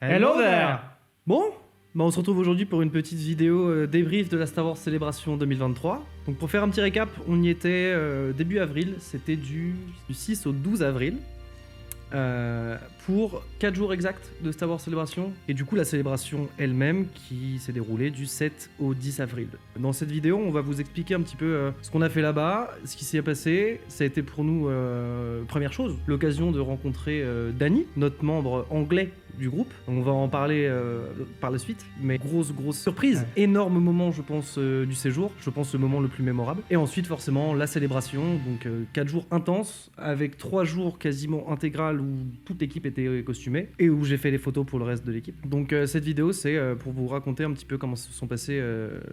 Hello there. Bon, on se retrouve aujourd'hui pour une petite vidéo débrief de la Star Wars Célébration 2023. Donc pour faire un petit récap, on y était début avril, c'était du 6 au 12 avril. Pour 4 jours exacts de Star Wars Célébration, et du coup la célébration elle-même qui s'est déroulée du 7 au 10 avril. Dans cette vidéo, on va vous expliquer un petit peu ce qu'on a fait là-bas, ce qui s'y est passé. Ça a été pour nous, première chose, l'occasion de rencontrer Dany, notre membre anglais du groupe. On va en parler par la suite, mais grosse surprise. Ouais. Énorme moment, je pense, du séjour. Je pense le moment le plus mémorable. Et ensuite, forcément, la célébration. Donc 4 jours intenses, avec 3 jours quasiment intégrales où toute l'équipe était costumée et où j'ai fait les photos pour le reste de l'équipe. Donc cette vidéo, c'est pour vous raconter un petit peu comment se sont passés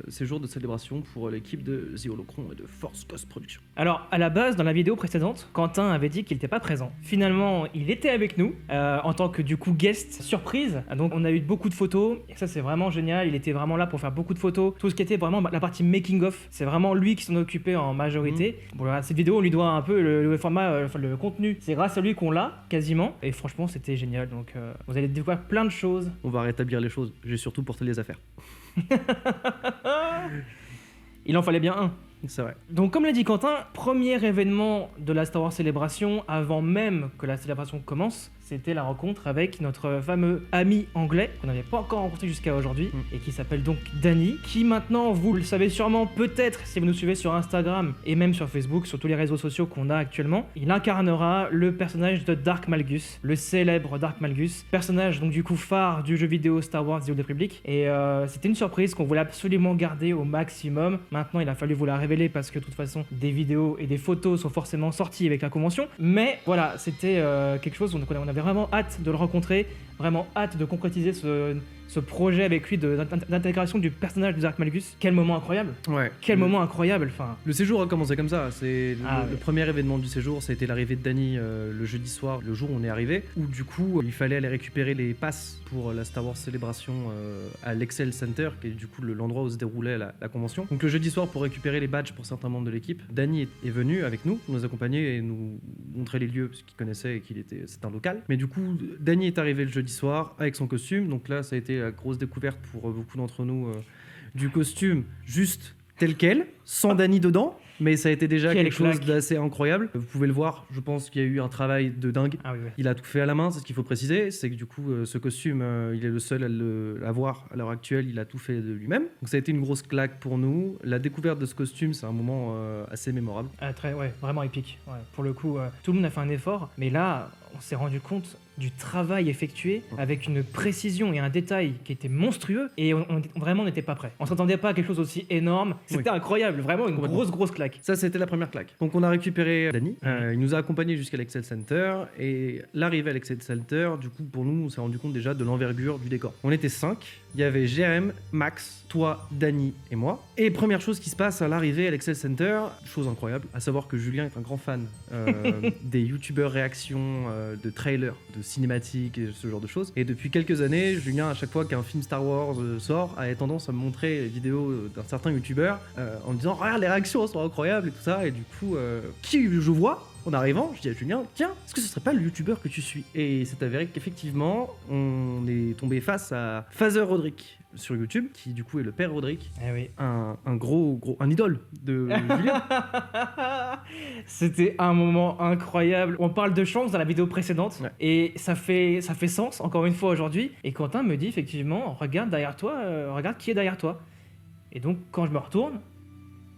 ces jours de célébration pour l'équipe de The Holocron et de Force Post Production. Alors, à la base, dans la vidéo précédente, Quentin avait dit qu'il n'était pas présent. Finalement, il était avec nous en tant que, du coup, guest surprise. Donc on a eu beaucoup de photos et ça c'est vraiment génial. Il était vraiment là pour faire beaucoup de photos. Tout ce qui était vraiment la partie making of, c'est vraiment lui qui s'en occupait en majorité. Bon, voilà, cette vidéo on lui doit un peu le format, le contenu. C'est grâce à lui qu'on l'a quasiment. Et franchement c'était génial. Donc vous allez découvrir plein de choses. On va rétablir les choses. J'ai surtout porté les affaires. Il en fallait bien un. C'est vrai. Donc comme l'a dit Quentin, premier événement de la Star Wars Célébration avant même que la célébration commence, c'était la rencontre avec notre fameux ami anglais qu'on n'avait pas encore rencontré jusqu'à aujourd'hui et qui s'appelle donc Dany, qui maintenant, vous le savez sûrement peut-être si vous nous suivez sur Instagram et même sur Facebook, sur tous les réseaux sociaux qu'on a actuellement, il incarnera le personnage de Dark Malgus, le célèbre Dark Malgus, personnage donc du coup phare du jeu vidéo Star Wars The Old Republic, et c'était une surprise qu'on voulait absolument garder au maximum. Maintenant il a fallu vous la révéler parce que de toute façon des vidéos et des photos sont forcément sorties avec la convention, mais voilà, c'était quelque chose on avait vraiment hâte de le rencontrer, vraiment hâte de concrétiser ce projet avec lui d'intégration du personnage de Dark Malgus. Quel moment incroyable. Ouais. Quel moment incroyable. Enfin... Le séjour a commencé comme ça. C'est le premier événement du séjour, ça a été l'arrivée de Dany le jeudi soir, le jour où on est arrivé, où du coup il fallait aller récupérer les passes pour la Star Wars Célébration à l'Excel Center, qui est du coup l'endroit où se déroulait la convention. Donc le jeudi soir, pour récupérer les badges pour certains membres de l'équipe, Dany est venu avec nous accompagner et nous montrer les lieux parce qu'il connaissait et c'est un local. Mais du coup Dany est arrivé le jeudi soir avec son costume, donc là ça a été la grosse découverte pour beaucoup d'entre nous du costume juste tel quel, sans Dany dedans, mais ça a été déjà quelque chose d'assez incroyable. Vous pouvez le voir, je pense qu'il y a eu un travail de dingue. Ah oui. Il a tout fait à la main, c'est ce qu'il faut préciser, c'est que du coup ce costume, il est le seul à l'avoir à l'heure actuelle, il a tout fait de lui-même. Donc ça a été une grosse claque pour nous. La découverte de ce costume, c'est un moment assez mémorable. Vraiment épique. Ouais, pour le coup, tout le monde a fait un effort, mais là, on s'est rendu compte du travail effectué avec une précision et un détail qui était monstrueux, et vraiment on n'était pas prêt. On s'attendait pas à quelque chose aussi énorme. C'était incroyable, vraiment une grosse claque. Ça c'était la première claque. Donc on a récupéré Dany, il nous a accompagnés jusqu'à l'Excel Center, et l'arrivée à l'Excel Center, du coup pour nous on s'est rendu compte déjà de l'envergure du décor. On était 5, il y avait Jérém, Max, toi, Dany et moi. Et première chose qui se passe à l'arrivée à l'Excel Center, chose incroyable, à savoir que Julien est un grand fan des youtubeurs réactions, de trailers, de cinématiques et ce genre de choses. Et depuis quelques années, Julien, à chaque fois qu'un film Star Wars sort, a tendance à me montrer les vidéos d'un certain youtubeur en me disant « Regarde, les réactions sont incroyables » et tout ça. Et du coup, qui je vois en arrivant, je dis à Julien, tiens, est-ce que ce serait pas le youtubeur que tu suis? Et c'est avéré qu'effectivement, on est tombé face à Father Roderick sur YouTube, qui du coup est le père Roderick, un idole de Julien. C'était un moment incroyable. On parle de chance dans la vidéo précédente, et ça fait sens encore une fois aujourd'hui. Et Quentin me dit effectivement, regarde derrière toi, regarde qui est derrière toi. Et donc quand je me retourne,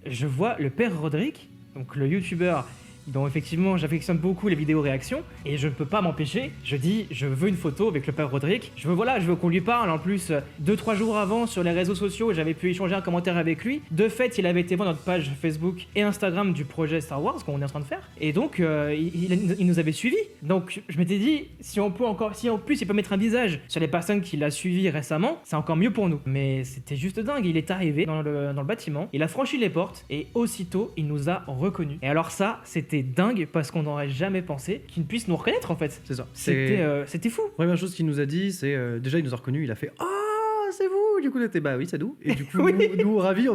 je vois le père Roderick, donc le youtubeur dont effectivement j'affectionne beaucoup les vidéos réactions, et je ne peux pas m'empêcher, je dis je veux une photo avec le père Roderick, je veux qu'on lui parle. En plus 2-3 jours avant sur les réseaux sociaux j'avais pu échanger un commentaire avec lui. De fait il avait été voir notre page Facebook et Instagram du projet Star Wars qu'on est en train de faire, et donc il nous avait suivis. Donc je m'étais dit si en plus il peut mettre un visage sur les personnes qui l'a suivi récemment, c'est encore mieux pour nous. Mais c'était juste dingue, il est arrivé dans le bâtiment, il a franchi les portes et aussitôt il nous a reconnus. Et alors ça c'était dingue parce qu'on n'aurait jamais pensé qu'il puisse nous reconnaître en fait. C'est ça. C'était fou. Première chose qu'il nous a dit, c'est déjà il nous a reconnus, il a fait « Ah, c'est vous !» Du coup, on était « Bah oui, c'est nous !» Et du coup, nous ravis,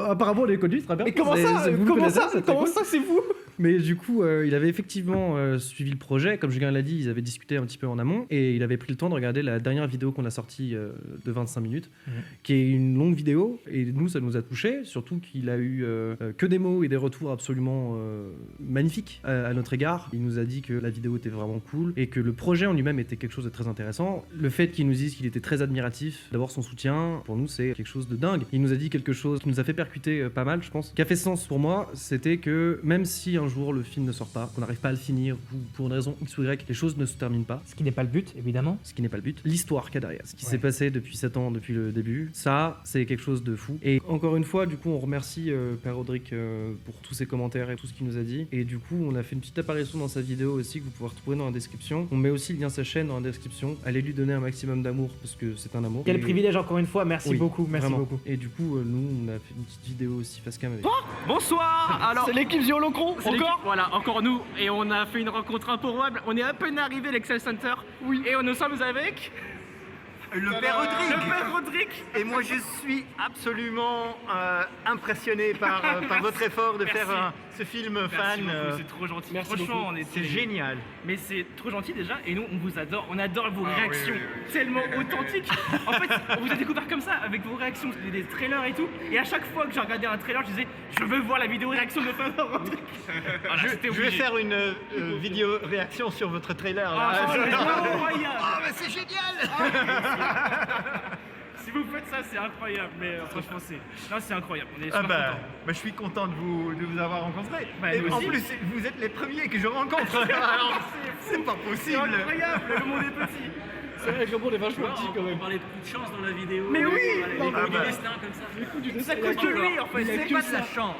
apparemment on est connus, très bien. Mais comment ça c'est vous? Mais du coup, il avait effectivement suivi le projet. Comme Julien l'a dit, ils avaient discuté un petit peu en amont et il avait pris le temps de regarder la dernière vidéo qu'on a sortie de 25 minutes, qui est une longue vidéo. Et nous, ça nous a touchés, surtout qu'il a eu que des mots et des retours absolument magnifiques à notre égard. Il nous a dit que la vidéo était vraiment cool et que le projet en lui-même était quelque chose de très intéressant. Le fait qu'il nous dise qu'il était très admiratif d'avoir son soutien, pour nous, c'est quelque chose de dingue. Il nous a dit quelque chose qui nous a fait percuter pas mal, je pense. Ce qui a fait sens pour moi, c'était que même si un jour le film ne sort pas, qu'on n'arrive pas à le finir ou pour une raison X ou Y, les choses ne se terminent pas. Ce qui n'est pas le but, évidemment. Ce qui n'est pas le but. L'histoire qu'il y a derrière. Ce qui s'est passé depuis 7 ans, depuis le début, ça, c'est quelque chose de fou. Et encore une fois, du coup, on remercie Père Rodrigue pour tous ses commentaires et tout ce qu'il nous a dit. Et du coup, on a fait une petite apparition dans sa vidéo aussi que vous pouvez retrouver dans la description. On met aussi le lien sa chaîne dans la description. Allez lui donner un maximum d'amour parce que c'est un amour. Quel privilège encore une fois, merci beaucoup, merci vraiment. beaucoup. Et du coup, nous, on a fait une petite vidéo aussi face cam avec. Bonsoir. Alors, C'est l'équipe Violocron, encore. Voilà, encore nous. Et on a fait une rencontre improbable. On est à peine arrivé à l'Excel Center. Oui. Et nous sommes avec Le père Rodrigue. le père Rodrigue. Et moi je suis absolument impressionné par votre effort de Merci. faire ce film fan. Merci beaucoup, c'est trop gentil. merci Franchement, beaucoup. on est C'est génial. Mais c'est trop gentil déjà. Et nous, on vous adore. On adore vos réactions oui. tellement authentiques. En fait, on vous a découvert comme ça, avec vos réactions, des trailers et tout. Et à chaque fois que j'ai regardé un trailer, je disais, je veux voir la vidéo réaction de père Rodrigue. Voilà, c'était Je vais obligé. faire une vidéo réaction sur votre trailer. Là. Ah, c'est incroyable. Ah, mais c'est génial. Si vous faites ça, c'est incroyable. Mais franchement, c'est incroyable. On est Ah super bah, contents. je suis content de vous avoir rencontré. Bah, Et nous en aussi. plus, vous êtes les premiers que je rencontre. Alors, c'est pas C'est possible. incroyable. Le monde est petit. C'est vrai que le monde est vachement petit quand On même. parlait de coup de chance dans la vidéo. Mais oui. On Ah parlait bah. du destin comme ça. Ça coûte que lui en fait. C'est pas de la chance.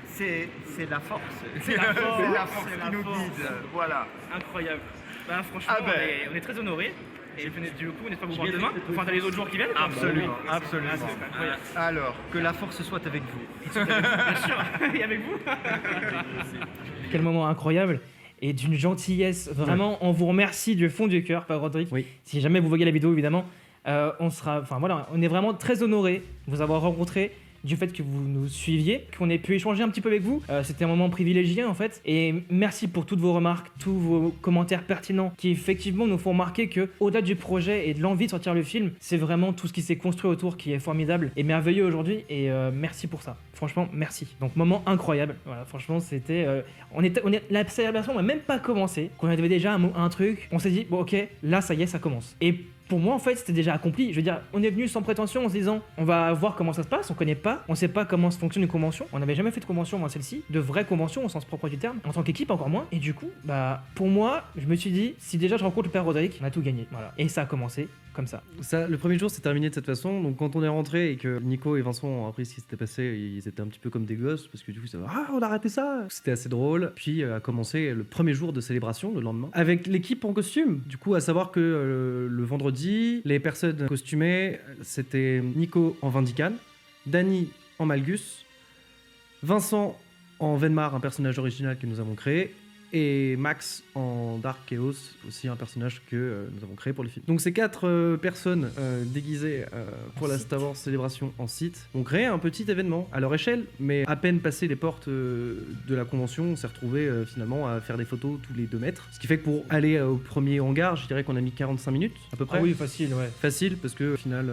C'est la force. C'est la force. C'est la force C'est qui la nous force. guide. Voilà. Incroyable. Bah franchement, Ah bah. on est très honorés. Et du coup, n'est-ce pas vous voir demain? Enfin, t'as les autres jours qui viennent? Absolument, Ah, absolument. c'est incroyable. Alors, que la force soit avec vous. Bien sûr. Et avec vous? Quel moment incroyable et d'une gentillesse. Vraiment, on vous remercie du fond du cœur, Père Rodrigue. Oui. Si jamais vous voyez la vidéo, évidemment, on est vraiment très honorés de vous avoir rencontré, du fait que vous nous suiviez, qu'on ait pu échanger un petit peu avec vous. C'était un moment privilégié en fait. Et merci pour toutes vos remarques, tous vos commentaires pertinents qui effectivement nous font remarquer que au-delà du projet et de l'envie de sortir le film, c'est vraiment tout ce qui s'est construit autour qui est formidable et merveilleux aujourd'hui. Et merci pour ça. Franchement, merci. Donc moment incroyable. Voilà, franchement, c'était, la célébration n'a même pas commencé. Qu'on avait déjà un truc. On s'est dit bon ok, là ça y est, ça commence. Et pour moi, en fait, c'était déjà accompli. Je veux dire, on est venu sans prétention en se disant, on va voir comment ça se passe, on connaît pas, on sait pas comment fonctionne une convention. On n'avait jamais fait de convention avant celle-ci, de vraie convention au sens propre du terme, en tant qu'équipe encore moins. Et du coup, bah, pour moi, je me suis dit, si déjà je rencontre le père Rodrigue, on a tout gagné. Voilà. Et ça a commencé comme ça. Le premier jour s'est terminé de cette façon. Donc quand on est rentré et que Nico et Vincent ont appris ce qui s'était passé, ils étaient un petit peu comme des gosses parce que du coup ça va, ah on a raté ça. C'était assez drôle. Puis a commencé le premier jour de célébration, le lendemain, avec l'équipe en costume. Du coup à savoir que le vendredi, les personnes costumées, c'était Nico en Vindican, Dany en Malgus, Vincent en Venmar, un personnage original que nous avons créé, et Max en Dark Chaos, aussi un personnage que nous avons créé pour le film. Donc ces 4 personnes déguisées pour la Star Wars Célébration en site ont créé un petit événement à leur échelle, mais à peine passé les portes de la convention, on s'est retrouvé finalement à faire des photos tous les 2 mètres. Ce qui fait que pour aller au premier hangar, je dirais qu'on a mis 45 minutes à peu près. Ah oui, facile, ouais. Facile parce que au final,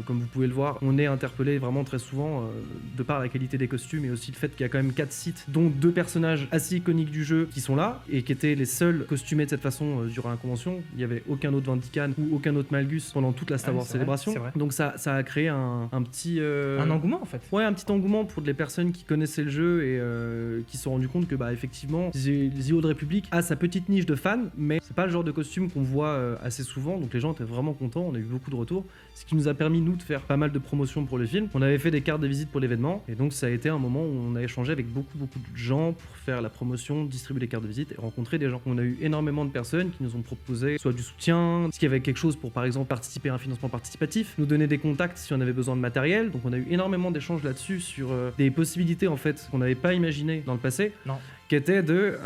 comme vous pouvez le voir, on est interpellé vraiment très souvent de par la qualité des costumes et aussi le fait qu'il y a quand même 4 sites, dont 2 personnages assez iconiques du jeu qui sont là et qui étaient les seuls costumés de cette façon durant la convention. Il n'y avait aucun autre Vindican ou aucun autre Malgus pendant toute la Star Wars c'est Célébration. vrai. Donc ça a créé un petit... Un engouement en fait. Ouais, un petit engouement pour les personnes qui connaissaient le jeu et qui se sont rendu compte que bah effectivement The Old Republic a sa petite niche de fans, mais c'est pas le genre de costume qu'on voit assez souvent, donc les gens étaient vraiment contents, on a eu beaucoup de retours, ce qui nous a permis nous de faire pas mal de promotions pour le film. On avait fait des cartes de visite pour l'événement et donc ça a été un moment où on a échangé avec beaucoup de gens pour faire la promotion, distribuer les cartes de visite et rencontrer des gens. On a eu énormément de personnes qui nous ont proposé soit du soutien, s'il y avait quelque chose pour par exemple participer à un financement participatif, nous donner des contacts si on avait besoin de matériel. Donc on a eu énormément d'échanges là-dessus sur des possibilités en fait qu'on n'avait pas imaginées dans le passé. Non. qui était de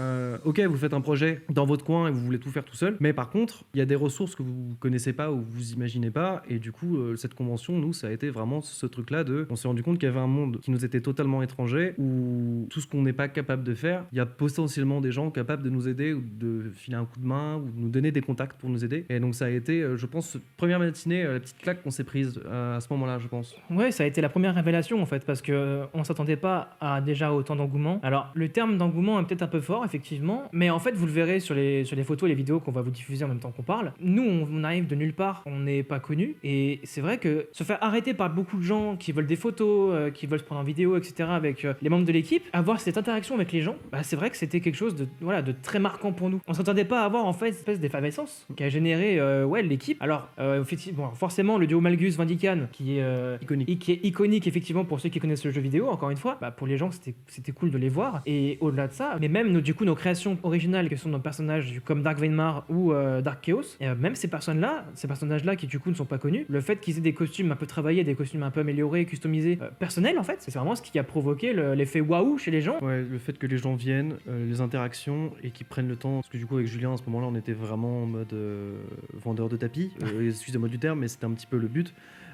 ok, vous faites un projet dans votre coin et vous voulez tout faire tout seul, mais par contre il y a des ressources que vous connaissez pas ou vous imaginez pas, et du coup cette convention, nous, ça a été vraiment ce truc là de, on s'est rendu compte qu'il y avait un monde qui nous était totalement étranger, où tout ce qu'on n'est pas capable de faire, il y a potentiellement des gens capables de nous aider ou de filer un coup de main ou de nous donner des contacts pour nous aider. Et donc ça a été, je pense, première matinée, la petite claque qu'on s'est prise à ce moment-là, je pense. Ouais, ça a été la première révélation en fait, parce que on s'attendait pas à déjà autant d'engouement. Alors le terme d'engouement est peut-être un peu fort effectivement, mais en fait vous le verrez sur les photos et les vidéos qu'on va vous diffuser en même temps qu'on parle. Nous on arrive de nulle part, on n'est pas connus, et c'est vrai que se faire arrêter par beaucoup de gens qui veulent des photos, qui veulent se prendre en vidéo, etc. avec les membres de l'équipe, avoir cette interaction avec les gens, bah, c'est vrai que c'était quelque chose de, voilà, de très marquant pour nous. On s'attendait pas à avoir en fait une espèce d'effervescence qui a généré ouais, l'équipe. Alors effectivement, forcément le duo Malgus Vandican qui est iconique effectivement pour ceux qui connaissent le jeu vidéo, encore une fois, bah, pour les gens c'était cool de les voir, et au-delà de ça, mais même du coup nos créations originales que sont nos personnages comme Dark Veinmar ou Dark Chaos, et même ces personnages-là qui du coup ne sont pas connus, le fait qu'ils aient des costumes un peu travaillés, des costumes un peu améliorés, customisés, personnels en fait, c'est vraiment ce qui a provoqué l'effet waouh chez les gens. Ouais, le fait que les gens viennent, les interactions, et qu'ils prennent le temps, parce que du coup avec Julien à ce moment-là on était vraiment en mode vendeur de tapis, excusez-moi du terme, mais c'était un petit peu le but.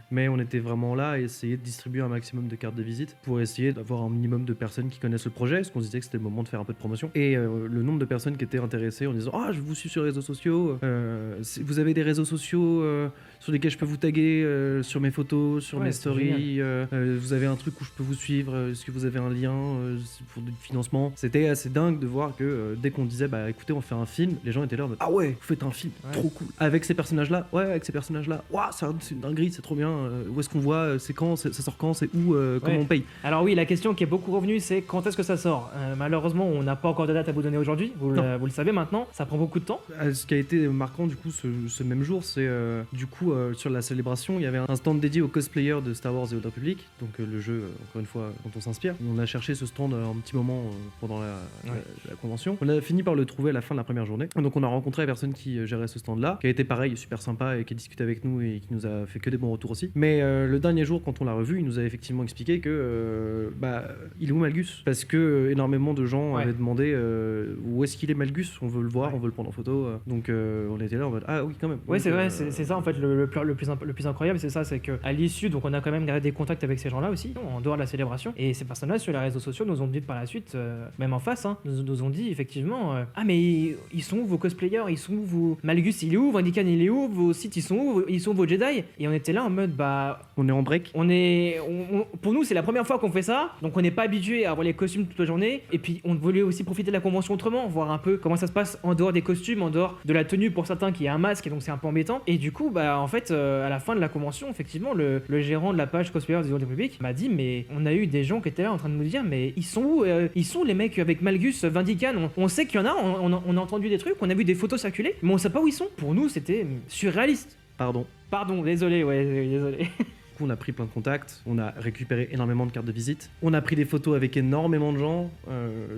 Mais on était vraiment là à essayer de distribuer un maximum de cartes de visite pour essayer d'avoir un minimum de personnes qui connaissent le projet, parce qu'on se disait que c'était le moment de faire un peu de promotion. Et le nombre de personnes qui étaient intéressées en disant « Ah, je vous suis sur les réseaux sociaux, vous avez des réseaux sociaux sur lesquels je peux vous taguer sur mes photos, sur mes stories, vous avez un truc où je peux vous suivre, est-ce que vous avez un lien pour du financement ?» C'était assez dingue de voir que dès qu'on disait « Bah écoutez, on fait un film », les gens étaient là en mode « Ah ouais, vous faites un film, trop cool !» Avec ces personnages-là, waouh, c'est une dinguerie, c'est trop bien. Où est-ce qu'on voit, c'est quand, ça sort quand, c'est où, comment on paye. Alors oui, la question qui est beaucoup revenue, c'est quand est-ce que ça sort. Malheureusement, on n'a pas encore de date à vous donner aujourd'hui, vous le savez maintenant, ça prend beaucoup de temps. Ce qui a été marquant du coup ce même jour, c'est du coup sur la célébration, il y avait un stand dédié aux cosplayers de Star Wars The Old Republic, donc le jeu, encore une fois, dont on s'inspire. On a cherché ce stand un petit moment pendant la convention. On a fini par le trouver à la fin de la première journée. Donc on a rencontré la personne qui gérait ce stand-là, qui a été pareil, super sympa, et qui a discuté avec nous et qui nous a fait que des bons retours aussi. Mais le dernier jour, quand on l'a revu, il nous a effectivement expliqué que il est où Malgus, parce que énormément de gens avaient demandé où est-ce qu'il est Malgus, on veut le voir, on veut le prendre en photo. Donc on était là en mode ah oui quand même. Ouais, donc, c'est vrai, c'est ça en fait le plus incroyable, c'est ça, c'est que à l'issue, donc on a quand même gardé des contacts avec ces gens-là aussi en dehors de la célébration, et ces personnes-là sur les réseaux sociaux nous ont dit par la suite, même en face, nous ont dit effectivement ah mais ils sont où vos cosplayers, ils sont où vos Malgus, il est où, Vandican il est où, vos sites ils sont où vos Jedi, et on était là en mode bah on est en break. Pour nous, c'est la première fois qu'on fait ça, donc on n'est pas habitué à avoir les costumes toute la journée. Et puis, on voulait aussi profiter de la convention autrement, voir un peu comment ça se passe en dehors des costumes, en dehors de la tenue pour certains qui a un masque, et donc c'est un peu embêtant. Et du coup, bah en fait, à la fin de la convention, effectivement, le gérant de la page Cosplayers de The Old Republic m'a dit, mais on a eu des gens qui étaient là en train de nous dire, mais ils sont où ils sont les mecs avec Malgus, Vandican, on sait qu'il y en a, on a entendu des trucs, on a vu des photos circuler, mais on sait pas où ils sont. Pour nous, c'était surréaliste. Pardon, désolé. On a pris plein de contacts, on a récupéré énormément de cartes de visite, on a pris des photos avec énormément de gens.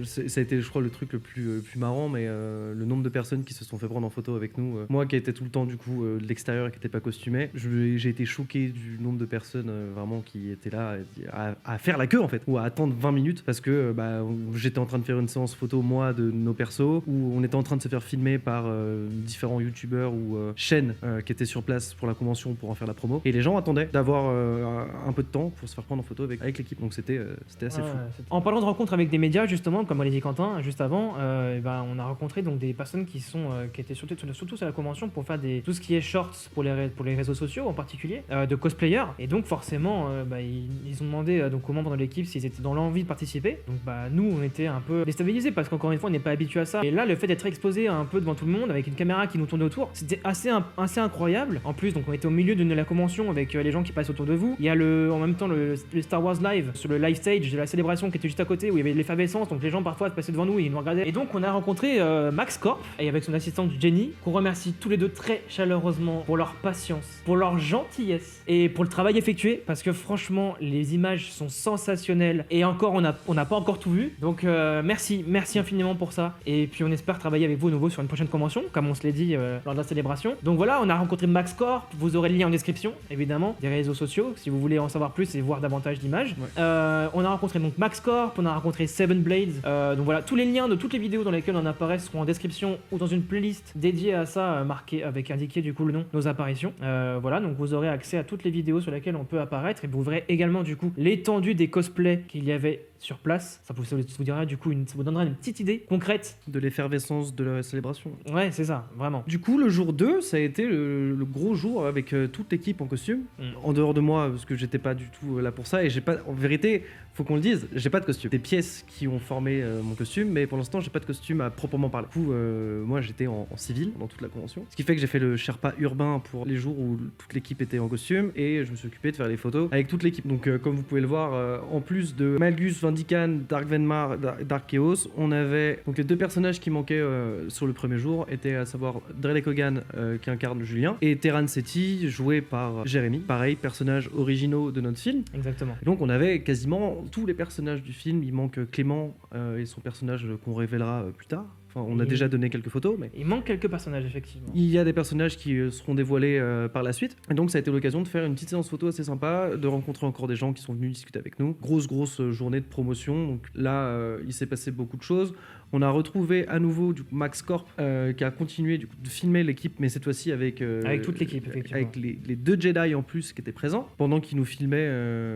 Ça a été, je crois, le truc le plus marrant, mais le nombre de personnes qui se sont fait prendre en photo avec nous. Moi qui étais tout le temps du coup de l'extérieur et qui n'était pas costumé, j'ai été choqué du nombre de personnes vraiment qui étaient là à faire la queue en fait, ou à attendre 20 minutes parce que j'étais en train de faire une séance photo moi de nos persos, où on était en train de se faire filmer par différents youtubeurs ou chaînes qui étaient sur place pour la convention pour en faire la promo, et les gens attendaient d'avoir un peu de temps pour se faire prendre en photo avec l'équipe, donc c'était assez fou. En parlant de rencontres avec des médias, justement, comme l'a dit Quentin juste avant, on a rencontré donc des personnes qui étaient surtout sur la convention pour faire tout ce qui est shorts pour les réseaux sociaux en particulier, de cosplayers, et donc forcément ils ont demandé donc aux membres de l'équipe s'ils étaient dans l'envie de participer. Donc nous on était un peu déstabilisés parce qu'encore une fois on n'est pas habitué à ça, et là le fait d'être exposé un peu devant tout le monde avec une caméra qui nous tourne autour, c'était assez incroyable. En plus donc on était au milieu de la convention avec les gens qui passent autour de vous. Il y a en même temps le Star Wars Live sur le live stage de la célébration qui était juste à côté, où il y avait de l'effervescence, donc les gens parfois passaient devant nous et ils nous regardaient. Et donc on a rencontré Max Corp et avec son assistante Jenny, qu'on remercie tous les deux très chaleureusement pour leur patience, pour leur gentillesse et pour le travail effectué, parce que franchement les images sont sensationnelles, et encore on n'a pas encore tout vu, donc merci infiniment pour ça, et puis on espère travailler avec vous à nouveau sur une prochaine convention comme on se l'est dit lors de la célébration. Donc voilà, on a rencontré Max Corp, vous aurez le lien en description évidemment, des réseaux sociaux sociaux si vous voulez en savoir plus et voir davantage d'images. Ouais. On a rencontré donc Max Corp, on a rencontré Seven Blades. Donc voilà, tous les liens de toutes les vidéos dans lesquelles on apparaît seront en description ou dans une playlist dédiée à ça, marquée avec indiqué du coup le nom, nos apparitions. Voilà, donc vous aurez accès à toutes les vidéos sur lesquelles on peut apparaître et vous verrez également du coup l'étendue des cosplays qu'il y avait sur place. Ça vous dira du coup ça vous donnera une petite idée concrète. De l'effervescence de la célébration. Ouais, c'est ça, vraiment. Du coup, le jour 2, ça a été le gros jour avec toute l'équipe en costume. Mm. En dehors de moi, parce que j'étais pas du tout là pour ça. Et j'ai pas, en vérité, faut qu'on le dise, j'ai pas de costume. Des pièces qui ont formé mon costume, mais pour l'instant, j'ai pas de costume à proprement parler. Du coup, moi, j'étais en civil dans toute la convention. Ce qui fait que j'ai fait le Sherpa urbain pour les jours où toute l'équipe était en costume. Et je me suis occupé de faire les photos avec toute l'équipe. Donc, comme vous pouvez le voir, en plus de Malgus, Vandikan, Dark Venmar, Dark Chaos, on avait donc les deux personnages qui manquaient sur le premier jour étaient à savoir Drelek Hogan qui incarne Julien et Terran Setti joué par Jérémy. Pareil, personnages originaux de notre film. Exactement. Et donc on avait quasiment tous les personnages du film. Il manque Clément et son personnage qu'on révélera plus tard. Enfin, on a Et- déjà donné quelques photos, mais Il manque quelques personnages effectivement. il y a des personnages qui seront dévoilés par la suite. Et donc ça a été l'occasion de faire une petite séance photo assez sympa, de rencontrer encore des gens qui sont venus discuter avec nous. Grosse journée de promotion. Donc là, il s'est passé beaucoup de choses. On a retrouvé à nouveau du coup, Max Corp qui a continué du coup, de filmer l'équipe, mais cette fois-ci avec toute l'équipe, effectivement. avec les deux Jedi en plus qui étaient présents pendant qu'ils nous filmaient.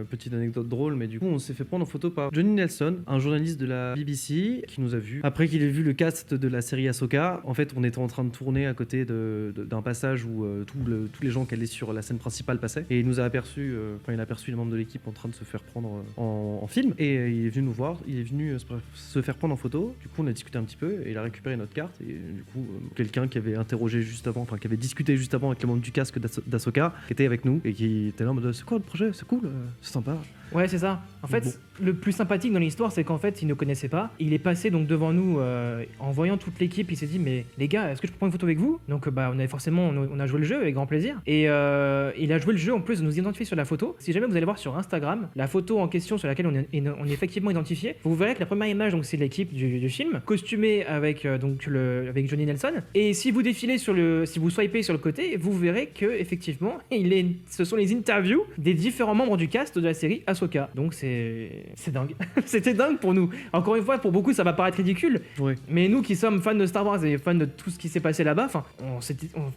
Petite anecdote drôle, mais du coup on s'est fait prendre en photo par Johnny Nelson, un journaliste de la BBC qui nous a vus. Après qu'il ait vu le cast de la série Ahsoka, en fait on était en train de tourner à côté d'un passage où tous les gens qui allaient sur la scène principale passaient, et il nous a aperçu, il a aperçu les membres de l'équipe en train de se faire prendre en film, et il est venu nous voir, il est venu se faire prendre en photo. Du coup on a discuté un petit peu et il a récupéré notre carte, et du coup quelqu'un qui avait interrogé juste avant, enfin qui avait discuté juste avant avec les membres du casque d'Ahsoka qui était avec nous et qui était là en mode c'est quoi le projet, c'est cool, c'est sympa. Ouais, c'est ça. En fait, Bon. le plus sympathique dans l'histoire, c'est qu'en fait, il ne connaissait pas. Il est passé donc devant nous en voyant toute l'équipe. Il s'est dit, mais les gars, est-ce que je peux prendre une photo avec vous? Donc, on avait forcément, on a joué le jeu avec grand plaisir. Et il a joué le jeu en plus de nous identifier sur la photo. Si jamais vous allez voir sur Instagram, la photo en question sur laquelle on est effectivement identifié, vous verrez que la première image, donc c'est l'équipe du film, costumée avec avec Johnny Nelson. Et si vous défilez si vous swipez sur le côté, vous verrez que effectivement, ce sont les interviews des différents membres du cast de la série Ahsoka. Donc c'est dingue. C'était dingue pour nous. Encore une fois, pour beaucoup, ça va paraître ridicule. Ouais. Mais nous qui sommes fans de Star Wars et fans de tout ce qui s'est passé là-bas,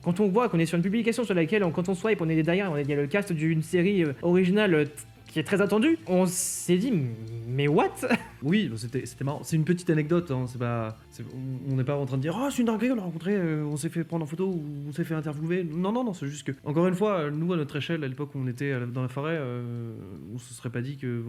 quand on voit qu'on est sur une publication sur laquelle, quand on swipe, on est derrière, il y a le cast d'une série originale qui est très attendue, on s'est dit, mais what? Oui, c'était marrant. C'est une petite anecdote, hein. On n'est pas en train de dire « Ah, c'est une dinguerie, on l'a rencontré, on s'est fait prendre en photo, ou on s'est fait interviewer. » Non, c'est juste que, encore une fois, nous, à notre échelle, à l'époque où on était dans la forêt, on se serait pas dit que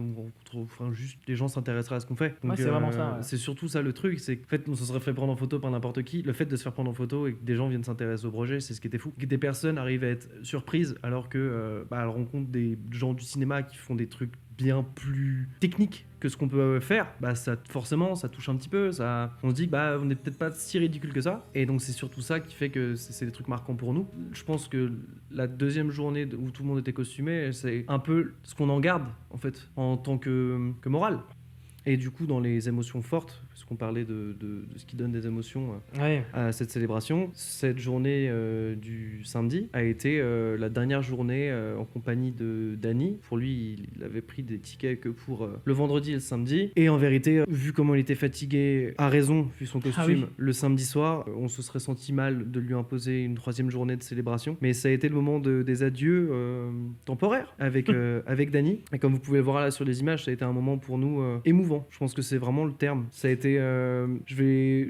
juste les gens s'intéresseraient à ce qu'on fait. Donc, Ouais, c'est vraiment ça, ouais. C'est surtout ça le truc, c'est qu'en fait, on se serait fait prendre en photo par n'importe qui. Le fait de se faire prendre en photo et que des gens viennent s'intéresser au projet, c'est ce qui était fou. Que des personnes arrivent à être surprises alors que elles rencontrent des gens du cinéma qui font des trucs bien plus techniques que ce qu'on peut faire, forcément ça touche un petit peu, on se dit on n'est peut-être pas si ridicule que ça, et donc c'est surtout ça qui fait que c'est des trucs marquants pour nous. Je pense que la deuxième journée où tout le monde était costumé, c'est un peu ce qu'on en garde en fait en tant que morale. Et du coup, dans les émotions fortes, parce qu'on parlait de ce qui donne des émotions Ouais. à cette célébration, cette journée du samedi a été la dernière journée en compagnie de Danny. Pour lui, il avait pris des tickets que pour le vendredi et le samedi. Et en vérité, vu comment il était fatigué, à raison, vu son costume, oui. le samedi soir, on se serait senti mal de lui imposer une troisième journée de célébration. Mais ça a été le moment des adieux temporaires avec Danny. Et comme vous pouvez le voir là sur les images, ça a été un moment pour nous émouvant. Je pense que c'est vraiment le terme. Ça a été... je vais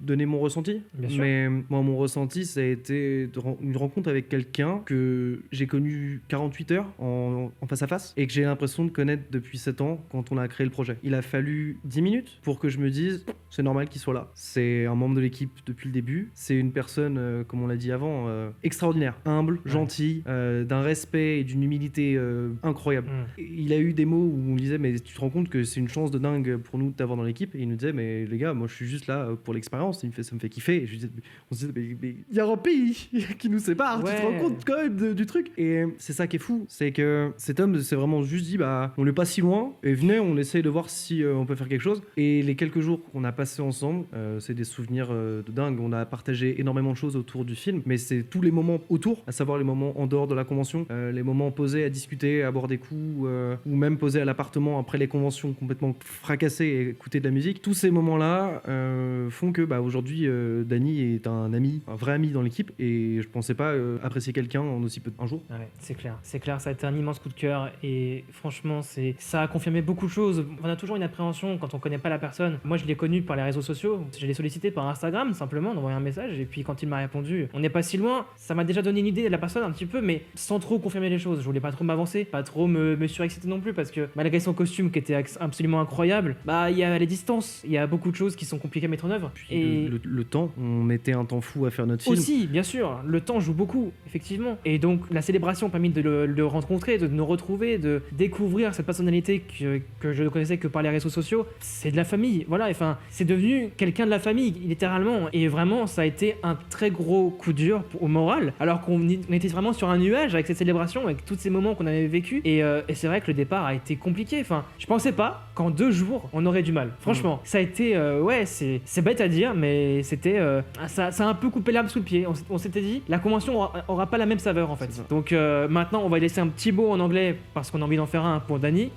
donner mon ressenti. Bien sûr. Mais moi, mon ressenti, ça a été une rencontre avec quelqu'un que j'ai connu 48 heures en face à face et que j'ai l'impression de connaître depuis 7 ans quand on a créé le projet. Il a fallu 10 minutes pour que je me dise c'est normal qu'il soit là. C'est un membre de l'équipe depuis le début. C'est une personne, comme on l'a dit avant, extraordinaire, humble, gentille, d'un respect et d'une humilité incroyable. Il a eu des mots où on disait mais tu te rends compte que c'est une chance de dingue pour nous de t'avoir dans l'équipe, et il nous disait mais les gars, moi je suis juste là pour l'expérience, ça me fait kiffer. Et je lui disais, on se disait mais il y a un pays qui nous sépare, tu te rends compte quand même du truc. Et c'est ça qui est fou, c'est que cet homme s'est vraiment juste dit on n'est pas si loin et venez, on essaye de voir si on peut faire quelque chose. Et les quelques jours qu'on a passé ensemble. C'est des souvenirs de dingue. On a partagé énormément de choses autour du film, mais c'est tous les moments autour, à savoir les moments en dehors de la convention, les moments posés à discuter, à boire des coups, ou même posés à l'appartement après les conventions complètement fracassés et écouter de la musique. Tous ces moments-là font que aujourd'hui, Dany est un ami, un vrai ami dans l'équipe, et je pensais pas apprécier quelqu'un en aussi peu de un jour. Ouais, c'est clair, ça a été un immense coup de cœur et franchement, ça a confirmé beaucoup de choses. On a toujours une appréhension quand on connaît pas la personne. Moi, je l'ai connu par les réseaux sociaux, je l'ai sollicité par Instagram simplement, d'envoyer un message et puis quand il m'a répondu, on n'est pas si loin, ça m'a déjà donné une idée de la personne un petit peu, mais sans trop confirmer les choses. Je voulais pas trop m'avancer, pas trop me surexciter non plus parce que malgré son costume qui était absolument incroyable, il y a les distances, il y a beaucoup de choses qui sont compliquées à mettre en œuvre. Puis Et le temps, on mettait un temps fou à faire notre film. aussi, bien sûr, le temps joue beaucoup, effectivement. Et donc, la célébration a permis de le rencontrer, de nous retrouver, de découvrir cette personnalité que je ne connaissais que par les réseaux sociaux. C'est de la famille, voilà, enfin, c'est devenu quelqu'un de la famille, littéralement. Et vraiment, ça a été un très gros coup dur au moral, alors qu'on était vraiment sur un nuage avec cette célébration, avec tous ces moments qu'on avait vécu. Et c'est vrai que le départ a été compliqué. Enfin, je pensais pas qu'en 2 jours, on aurait du mal. Franchement, ça a été, c'est bête à dire, mais c'était, ça a un peu coupé l'herbe sous le pied. On s'était dit, la convention aura pas la même saveur en fait. Donc maintenant, on va laisser un petit mot en anglais parce qu'on a envie d'en faire un pour Dany.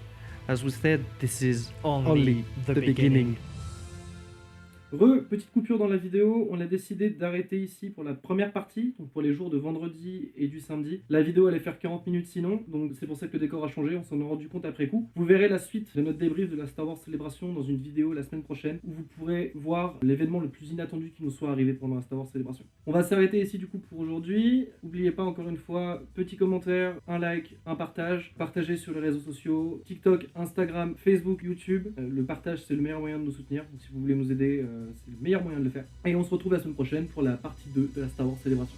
As we said, this is Only the beginning. Petite coupure dans la vidéo, on a décidé d'arrêter ici pour la première partie, donc pour les jours de vendredi et du samedi. La vidéo allait faire 40 minutes sinon, donc c'est pour ça que le décor a changé, on s'en est rendu compte après coup. Vous verrez la suite de notre débrief de la Star Wars Célébration dans une vidéo la semaine prochaine, où vous pourrez voir l'événement le plus inattendu qui nous soit arrivé pendant la Star Wars Célébration. On va s'arrêter ici du coup pour aujourd'hui. N'oubliez pas encore une fois, petit commentaire, un like, un partage, partagez sur les réseaux sociaux, TikTok, Instagram, Facebook, YouTube. Le partage c'est le meilleur moyen de nous soutenir, donc si vous voulez nous aider, c'est le meilleur moyen de le faire. Et on se retrouve la semaine prochaine pour la partie 2 de la Star Wars Célébration.